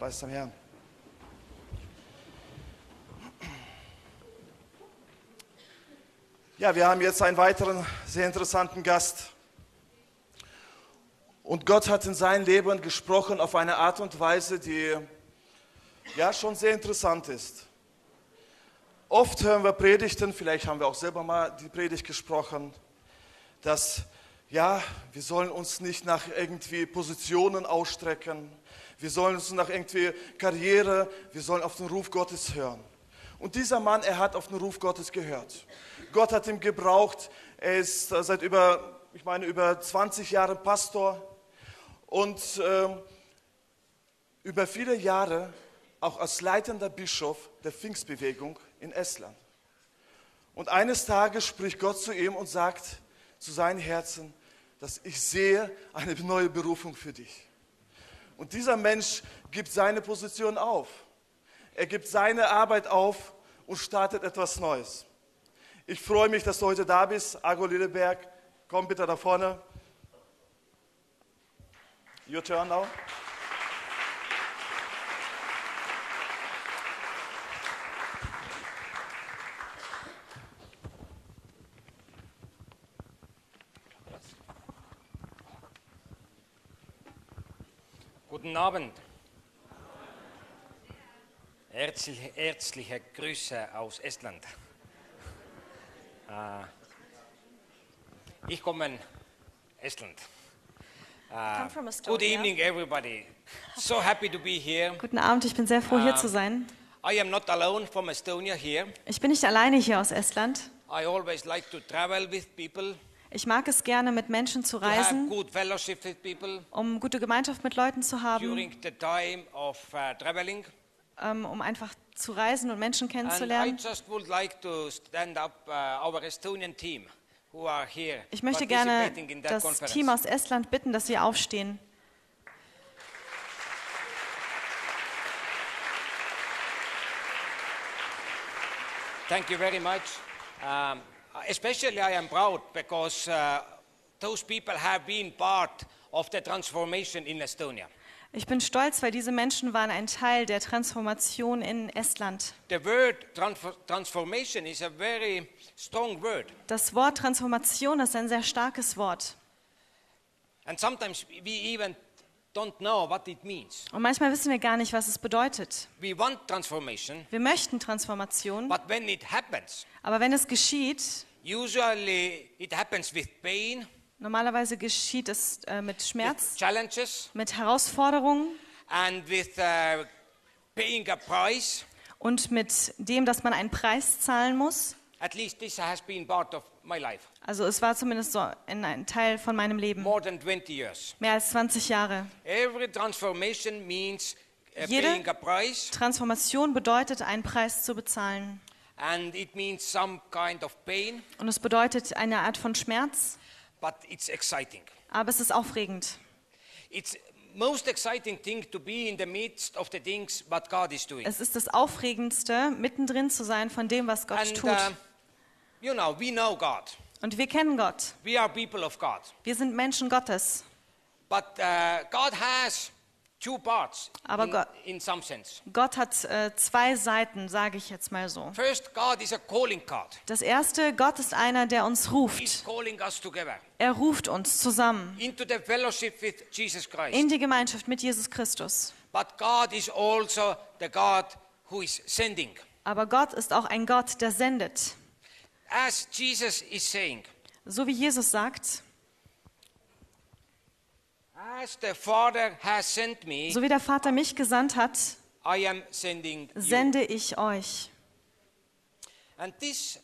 Preis dem Herrn. Ja, wir haben jetzt einen weiteren sehr interessanten Gast. Und Gott hat in sein Leben gesprochen auf eine Art und Weise, die ja schon sehr interessant ist. Oft hören wir Predigten, vielleicht haben wir auch selber mal die Predigt gesprochen, dass ja, wir sollen uns nicht nach irgendwie Positionen ausstrecken, wir sollen uns nach irgendwie Karriere, wir sollen auf den Ruf Gottes hören. Und dieser Mann, er hat auf den Ruf Gottes gehört. Gott hat ihn gebraucht, er ist seit über 20 Jahren Pastor und über viele Jahre auch als leitender Bischof der Pfingstbewegung in Estland. Und eines Tages spricht Gott zu ihm und sagt zu seinem Herzen, dass ich sehe eine neue Berufung für dich. Und dieser Mensch gibt seine Position auf. Er gibt seine Arbeit auf und startet etwas Neues. Ich freue mich, dass du heute da bist. Ago Lilleberg, komm bitte da vorne. Your turn now. Guten Abend. Herzliche Grüße aus Estland. Ich komme aus Estland. Come from Estonia. Good evening, everybody. So happy to be here. Guten Abend, ich bin sehr froh, hier zu sein. I am not alone from Estonia here. Ich bin nicht alleine hier aus Estland. I always like to travel with people. Ich mag es gerne, mit Menschen zu To have reisen, good fellowship with people um gute Gemeinschaft mit Leuten zu haben, during the time of traveling. um einfach zu reisen und Menschen And I kennenzulernen. just would like to stand up our Estonian team who are here Ich möchte gerne participating in that das conference. Team aus Estland bitten, dass sie aufstehen. Thank you very much. Especially I am proud because those people have been part of the transformation in Estonia. Ich bin stolz, weil diese Menschen waren ein Teil der Transformation in Estland. The word transformation is a very strong word. Das Wort Transformation ist ein sehr starkes Wort. And sometimes we even don't know what it means. Und manchmal wissen wir gar nicht, was es bedeutet. We want transformation, Wir möchten Transformation, but when it happens, aber wenn es geschieht, usually it happens with pain, normalerweise geschieht es mit with Schmerz, challenges, mit Herausforderungen and with paying a price. und mit dem, dass man einen Preis zahlen muss. At least this has been part of my life. Also es war zumindest so ein Teil von meinem Leben. More than 20 years. Mehr als 20 Jahre. Every transformation means Jede paying a price, Transformation bedeutet, einen Preis zu bezahlen. and it means some kind of pain, Und es bedeutet eine Art von Schmerz, but it's exciting. aber es ist aufregend. It's most exciting thing to be in the midst of the things what God is doing. Es ist das Aufregendste, mittendrin zu sein von dem, was Gott And tut. you know, we know God. Und wir kennen Gott. We are people of God. Wir sind Menschen Gottes. But God has two parts Aber Gott- in some sense. Gott hat zwei Seiten, sage ich jetzt mal so. First, God is a calling God. Das erste, Gott ist einer, der uns He's ruft. calling us together Er ruft uns zusammen into the fellowship with Jesus Christ. in die Gemeinschaft mit Jesus Christus. But God is also the God who is sending. Aber Gott ist auch ein Gott, der sendet. As Jesus is saying, So wie Jesus sagt, as the Father has sent me, so wie der Vater mich gesandt hat, I am sending you. sende ich euch. And this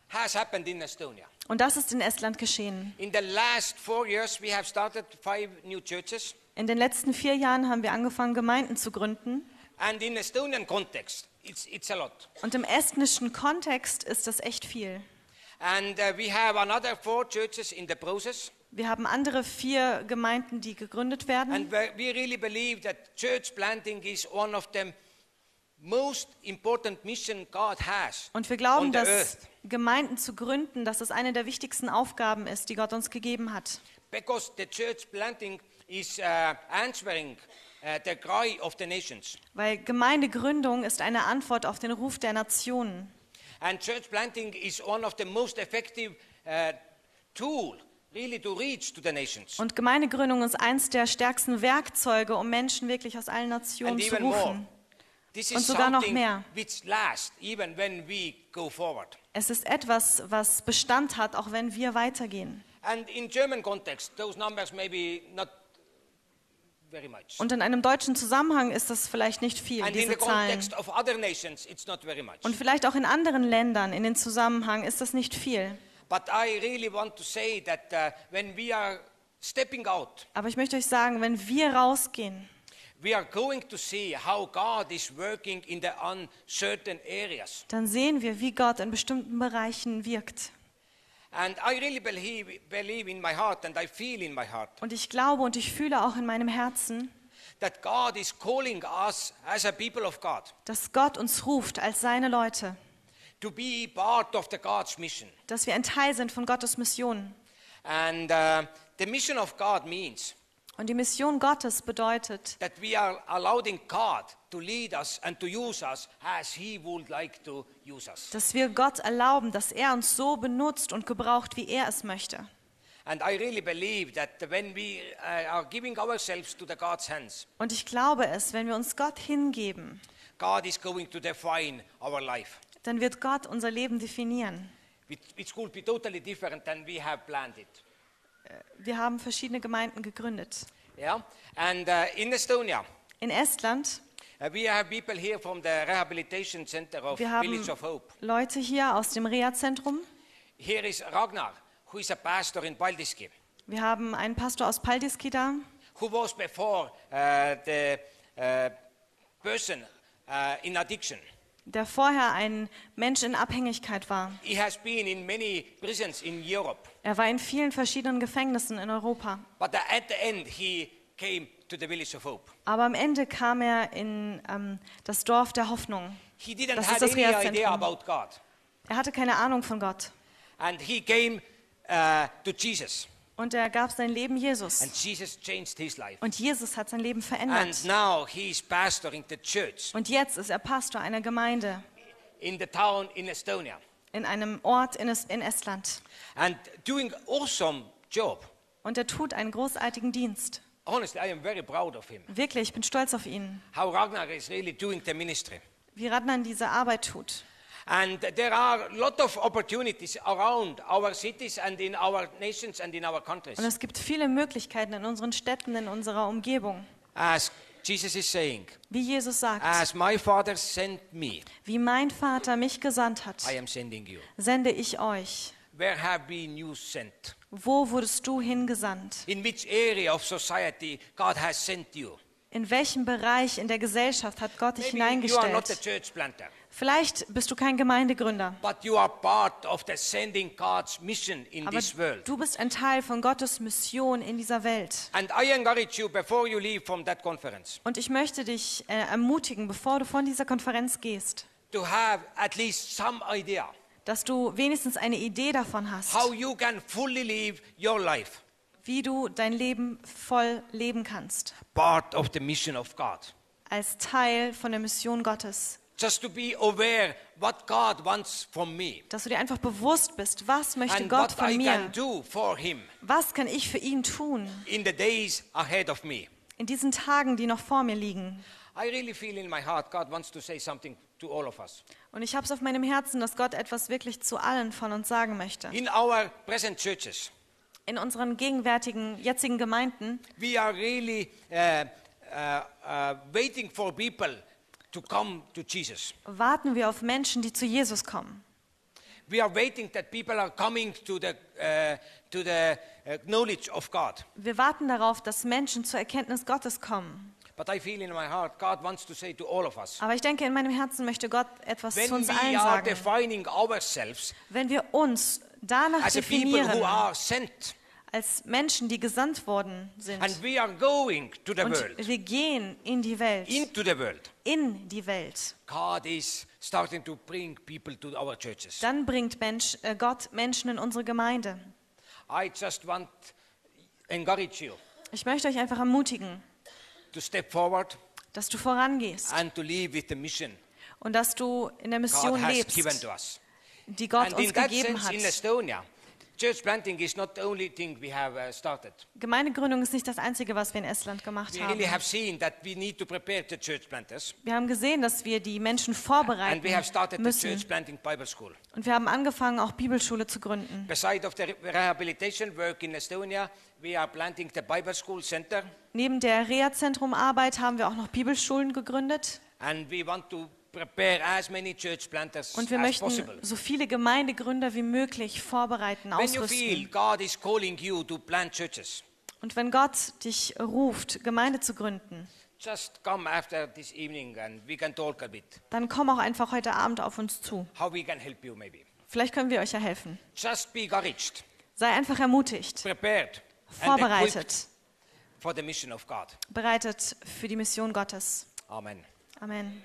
has happened in Estonia. Und das ist in Estland geschehen. In the last 4 years, we have started 5 new churches. In den letzten 4 Jahren haben wir angefangen, Gemeinden zu gründen. And in Estonian context, it's a lot. Und im estnischen Kontext ist das echt viel. And we have another 4 churches in the process. Wir haben andere 4 Gemeinden, die gegründet werden. And we really believe that church planting is one of the most important mission God has Und wir glauben, on the dass earth. Gemeinden zu gründen, dass es eine der wichtigsten Aufgaben ist, die Gott uns gegeben hat. Because the church planting is answering the cry of the nations. Weil Gemeindegründung ist eine Antwort auf den Ruf der Nationen. And church planting is one of the most effective tool really to reach to the nations. Und Gemeindegründung ist eins der stärksten Werkzeuge, um Menschen wirklich aus allen Nationen And zu even more, rufen. this Und is sogar noch something mehr. which lasts even when we go forward. Es ist etwas, was Bestand hat, auch wenn wir weitergehen. And in German context, those numbers may be not very much. Und in einem deutschen Zusammenhang ist das vielleicht nicht viel, And in the diese Zahlen. context of other nations, it's not very much. Und vielleicht auch in anderen Ländern, in den Zusammenhang, ist das nicht viel. But I really want to say that when we are stepping out, Aber ich möchte euch sagen, wenn wir rausgehen, we are going to see how God is working in the uncertain areas. dann sehen wir, wie Gott in bestimmten Bereichen wirkt. And I really believe in my heart and I feel in my heart Und ich glaube und ich fühle auch in meinem Herzen, that God is calling us as a people of God dass Gott uns ruft als seine Leute, to be part of the God's mission. dass wir ein Teil sind von Gottes Mission. And the mission of God means Und die Mission Gottes bedeutet, that we are allowing God to lead us and to use us as He would like to use us. dass wir Gott erlauben, dass er uns so benutzt und gebraucht, wie er es möchte. And I really believe that when we are giving ourselves to the God's hands, Und ich glaube es, wenn wir uns Gott hingeben, God is going to define our life, dann wird Gott unser Leben definieren. which could be totally different than we have planned it. Wir haben verschiedene Gemeinden gegründet. Yeah, and in Estonia, In Estland, we have people here from the rehabilitation center of wir haben Village of Hope. Leute hier aus dem Reha-Zentrum. Here is Ragnar, who is a pastor in Paldiski, Wir haben einen Pastor aus Paldiski da, who was before the person in addiction. der vorher ein Mensch in Abhängigkeit war. He has been in many prisons in Europe, Er war in vielen verschiedenen Gefängnissen in Europa. but at the end he came to the Village of Hope. Aber am Ende kam er in das Dorf der Hoffnung. He didn't Das ist have das any idea Reha-Zentrum. about God, Er hatte keine Ahnung von Gott. and he came to Jesus, Und er gab sein Leben Jesus. and Jesus changed his life. Und Jesus hat sein Leben And verändert. now he is pastoring the church Und jetzt ist er Pastor einer Gemeinde in the town in Estonia, in einem Ort in Estland. and doing awesome job. Und er tut einen großartigen Dienst. Honestly, I am very proud of him. Wirklich, ich bin stolz auf ihn, How Ragnar is really doing the ministry. wie Radnan diese Arbeit tut. And there are a lot of opportunities around our cities and in our nations and in our countries. Und es gibt viele Möglichkeiten in unseren Städten, in unserer Umgebung. As Jesus is saying, Wie Jesus sagt, as my Father sent me, wie mein Vater mich gesandt hat, I am sending you. sende ich euch. Where have been you sent? Wo wurdest du hingesandt? In which area of society God has sent you? In welchem Bereich in der Gesellschaft hat Gott dich Maybe you are not a hineingestellt? church planter, Vielleicht bist du kein Gemeindegründer, but you are part of the sending God's mission in aber this world. du bist ein Teil von Gottes Mission in dieser Welt. And I encourage you, before you leave from that conference, Und ich möchte dich ermutigen, bevor du von dieser Konferenz gehst, to have at least some idea dass du wenigstens eine Idee davon hast, how you can fully live your life, wie du dein Leben voll leben kannst, part of the mission of God. als Teil von der Mission Gottes. Just to be aware what God wants from me Dass du dir einfach bewusst bist, was möchte and Gott what von I mir? can do for Him Was kann ich für ihn tun in the days ahead of me. in diesen Tagen, die noch vor mir liegen? I really feel in my heart God wants to say something to all of us. Und ich habe es auf meinem Herzen, dass Gott etwas wirklich zu allen von uns sagen möchte. In our present churches, In unseren gegenwärtigen, jetzigen Gemeinden we are really waiting for people to come to Jesus. warten wir auf Menschen, die zu Jesus kommen. We are waiting that people are coming to the knowledge of God. Wir warten darauf, dass Menschen zur Erkenntnis Gottes kommen. But I feel in my heart God wants to say to all of us, Aber ich denke, in meinem Herzen möchte Gott etwas zu when uns we allen are sagen. defining ourselves Wenn wir uns danach as a people who definieren, are sent, als Menschen, die gesandt worden sind, and we are going to the und world, wir gehen in die Welt, into the world, in die Welt, God is starting to bring people to our churches. dann bringt Gott Menschen in unsere Gemeinde. I just want to encourage you Ich möchte euch einfach ermutigen, to step forward dass du vorangehst and to live with the mission und dass du in der God Mission has given lebst, to us. die Gott And uns in that gegeben sense, in hat. Estonia, church planting is not the only thing we have started. Gemeindegründung ist nicht das Einzige, was wir in Estland gemacht We haben. really have seen that we need to prepare the church planters. Wir haben gesehen, dass wir die Menschen And vorbereiten we have started the müssen. church planting Bible school. Und wir haben angefangen, auch Bibelschule zu gründen. Beside of the rehabilitation work in Estonia, we are planting the Bible school center. Neben der Reha-Zentrum-Arbeit haben wir auch noch Bibelschulen gegründet. And we want to prepare as many church planters Und wir as möchten possible. so viele Gemeindegründer wie möglich vorbereiten, When you feel ausrüsten. God is calling you to plant churches, Und wenn Gott dich ruft, Gemeinde zu gründen, just come after this evening and we can talk a bit. dann komm auch einfach heute Abend auf uns zu. How we can help you maybe. Vielleicht können wir euch ja helfen. Just be encouraged, Sei einfach ermutigt, prepared, and equipped vorbereitet, for the mission of God. bereitet für die Mission Gottes. Amen. Amen.